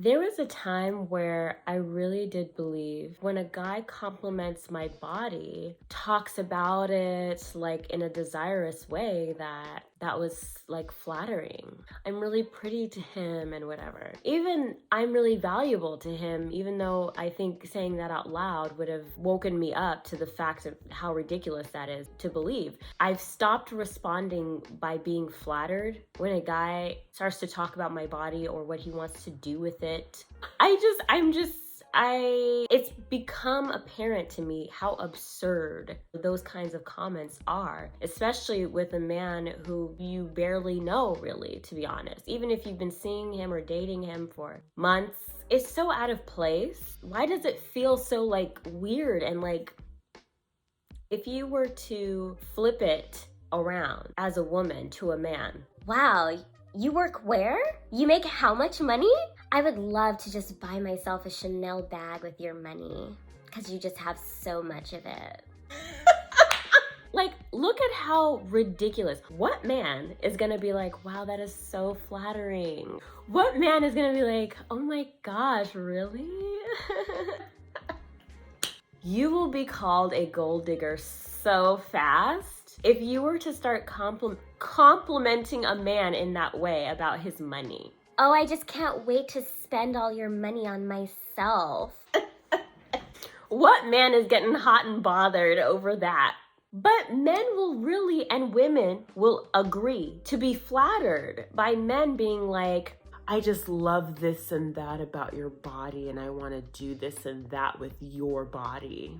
There was a time where I really did believe when a guy compliments my body, talks about it like in a desirous way, that was like flattering. I'm really pretty to him and whatever. Even I'm really valuable to him, even though I think saying that out loud would have woken me up to the fact of how ridiculous that is to believe. I've stopped responding by being flattered when a guy starts to talk about my body or what he wants to do with it. It's become apparent to me how absurd those kinds of comments are, especially with a man who you barely know, really, to be honest. Even if you've been seeing him or dating him for months, it's so out of place. Why does it feel so like weird? And like, if you were to flip it around as a woman to a man, Wow, you work where? You make how much money? I would love to just buy myself a Chanel bag with your money, because you just have so much of it. like, look at how ridiculous. What man is gonna be like, wow, that is so flattering? What man is gonna be like, oh my gosh, really? You will be called a gold digger so fast if you were to start complimenting a man in that way about his money. Oh, I just can't wait to spend all your money on myself. What man is getting hot and bothered over that? But men will really, and women will agree to be flattered by men being like, I just love this and that about your body, and I want to do this and that with your body.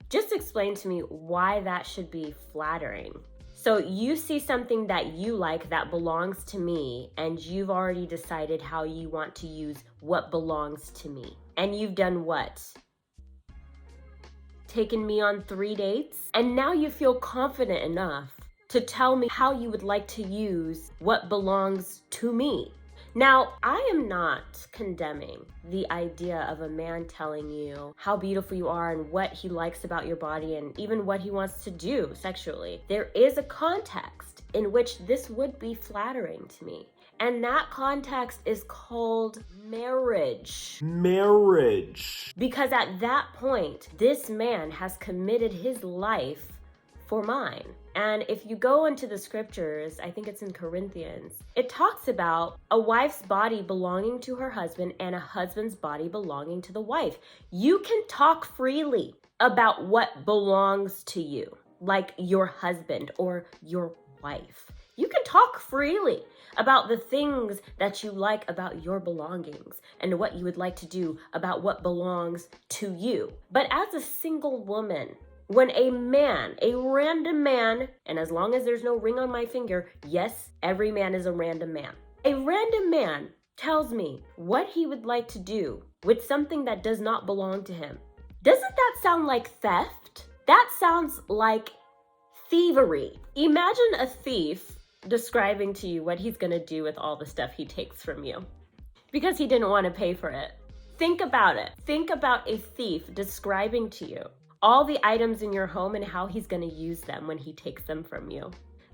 Just explain to me why that should be flattering. So you see something that you like that belongs to me, and you've already decided how you want to use what belongs to me. And you've done what? Taken me on 3 dates? And now you feel confident enough to tell me how you would like to use what belongs to me. Now, I am not condemning the idea of a man telling you how beautiful you are and what he likes about your body and even what he wants to do sexually. There is a context in which this would be flattering to me. And that context is called marriage. Marriage. Because at that point, this man has committed his life for mine. And if you go into the scriptures, I think it's in Corinthians, it talks about a wife's body belonging to her husband and a husband's body belonging to the wife. You can talk freely about what belongs to you, like your husband or your wife. You can talk freely about the things that you like about your belongings and what you would like to do about what belongs to you. But as a single woman, when a man, a random man, and as long as there's no ring on my finger, yes, every man is a random man. A random man tells me what he would like to do with something that does not belong to him. Doesn't that sound like theft? That sounds like thievery. Imagine a thief describing to you what he's gonna do with all the stuff he takes from you because he didn't want to pay for it. Think about it. Think about a thief describing to you all the items in your home and how he's gonna use them when he takes them from you.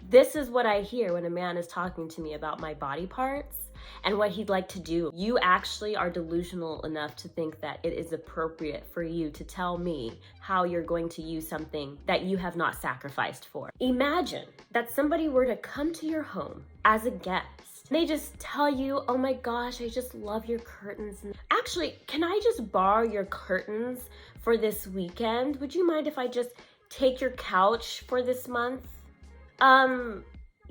This is what I hear when a man is talking to me about my body parts and what he'd like to do. You actually are delusional enough to think that it is appropriate for you to tell me how you're going to use something that you have not sacrificed for. Imagine that somebody were to come to your home as a guest. They just tell you, oh my gosh, I just love your curtains. Actually, can I just borrow your curtains for this weekend? Would you mind if I just take your couch for this month?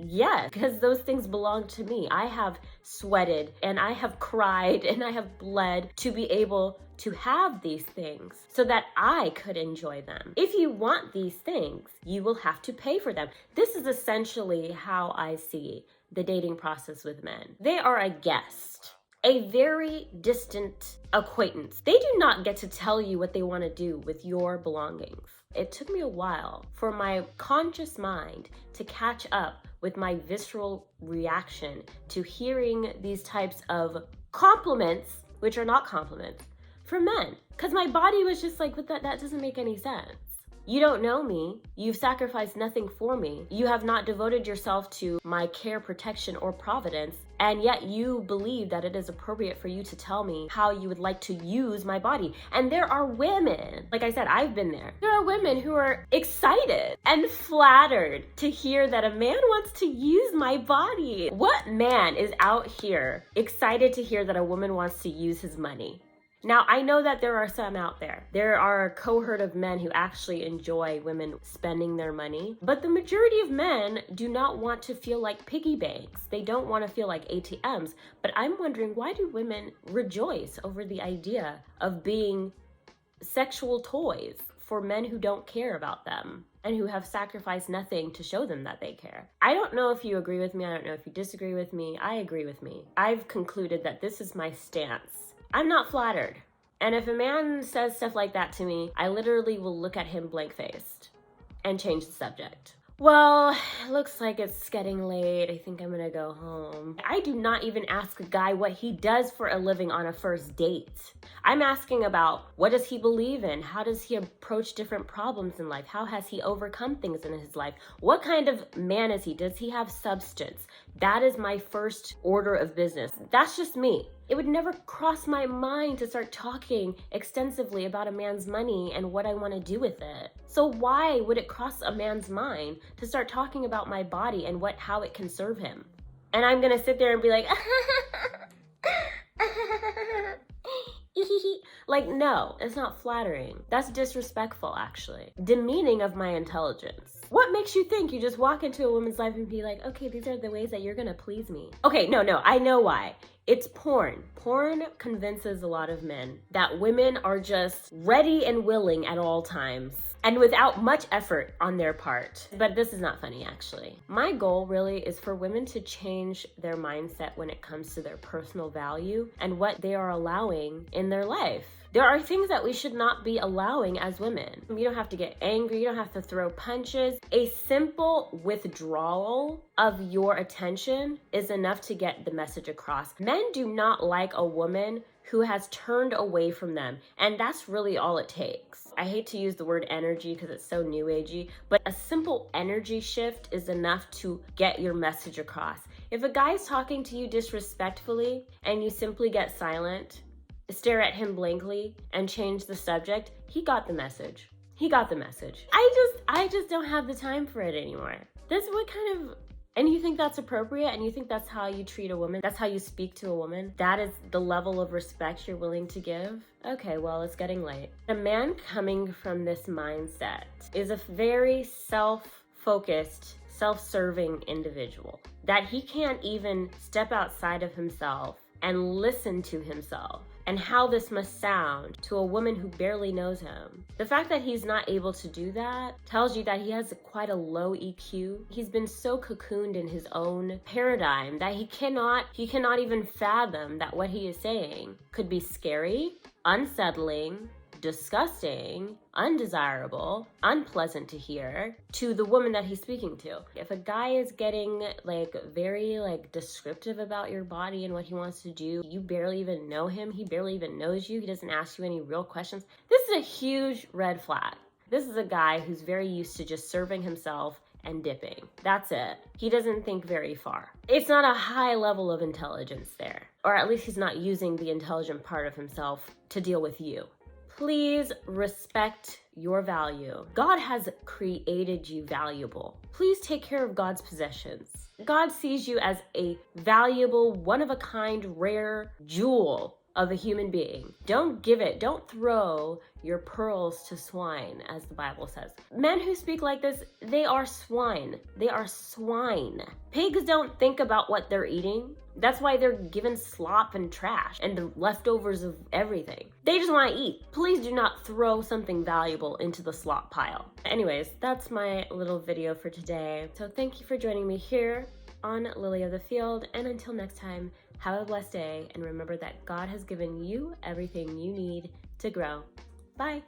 Yeah, because those things belong to me. I have sweated and I have cried and I have bled to be able to have these things so that I could enjoy them. If you want these things, you will have to pay for them. This is essentially how I see the dating process with men. They are a guest, a very distant acquaintance. They do not get to tell you what they want to do with your belongings. It took me a while for my conscious mind to catch up with my visceral reaction to hearing these types of compliments, which are not compliments, from men. Because my body was just like, that doesn't make any sense. You don't know me. You've sacrificed nothing for me. You have not devoted yourself to my care, protection, or providence. And yet you believe that it is appropriate for you to tell me how you would like to use my body. And there are women, like I said, I've been there. There are women who are excited and flattered to hear that a man wants to use my body. What man is out here excited to hear that a woman wants to use his money? Now, I know that there are some out there. There are a cohort of men who actually enjoy women spending their money, but the majority of men do not want to feel like piggy banks. They don't want to feel like ATMs. But I'm wondering, why do women rejoice over the idea of being sexual toys for men who don't care about them and who have sacrificed nothing to show them that they care? I don't know if you agree with me. I don't know if you disagree with me. I agree with me. I've concluded that this is my stance. I'm not flattered. And if a man says stuff like that to me, I literally will look at him blank-faced and change the subject. Well, it looks like it's getting late. I think I'm gonna go home. I do not even ask a guy what he does for a living on a first date. I'm asking about, what does he believe in? How does he approach different problems in life? How has he overcome things in his life? What kind of man is he? Does he have substance? That is my first order of business. That's just me. It would never cross my mind to start talking extensively about a man's money and what I want to do with it. So why would it cross a man's mind to start talking about my body and how it can serve him? And I'm gonna sit there and be like, like, no, it's not flattering. That's disrespectful, actually. Demeaning of my intelligence. What makes you think you just walk into a woman's life and be like, okay, these are the ways that you're gonna please me? Okay, no, I know why. It's porn. Porn convinces a lot of men that women are just ready and willing at all times and without much effort on their part. But this is not funny, actually. My goal really is for women to change their mindset when it comes to their personal value and what they are allowing in their life. There are things that we should not be allowing as women. You don't have to get angry. You don't have to throw punches. A simple withdrawal of your attention is enough to get the message across. Men do not like a woman who has turned away from them, and that's really all it takes. I hate to use the word energy because it's so new agey, but a simple energy shift is enough to get your message across. If a guy's talking to you disrespectfully and you simply get silent, stare at him blankly, and change the subject, he got the message. He got the message. I just don't have the time for it anymore. And you think that's appropriate, and you think that's how you treat a woman, that's how you speak to a woman, that is the level of respect you're willing to give? Okay, well, it's getting late. A man coming from this mindset is a very self-focused, self-serving individual, that he can't even step outside of himself and listen to himself and how this must sound to a woman who barely knows him. The fact that he's not able to do that tells you that he has quite a low EQ. He's been so cocooned in his own paradigm that he cannot even fathom that what he is saying could be scary, unsettling, disgusting, undesirable, unpleasant to hear to the woman that he's speaking to. If a guy is getting very descriptive about your body and what he wants to do, you barely even know him, he barely even knows you, he doesn't ask you any real questions, this is a huge red flag. This is a guy who's very used to just serving himself and dipping. That's it. He doesn't think very far. It's not a high level of intelligence there, or at least he's not using the intelligent part of himself to deal with you. Please respect your value. God has created you valuable. Please take care of God's possessions. God sees you as a valuable, one-of-a-kind, rare jewel of a human being. Don't throw your pearls to swine, as the Bible says. Men who speak like this, they are swine. They are swine. Pigs don't think about what they're eating. That's why they're given slop and trash and the leftovers of everything. They just want to eat. Please do not throw something valuable into the slop pile. Anyways, that's my little video for today. So thank you for joining me here on Lily of the Field. And until next time, have a blessed day. And remember that God has given you everything you need to grow. Bye.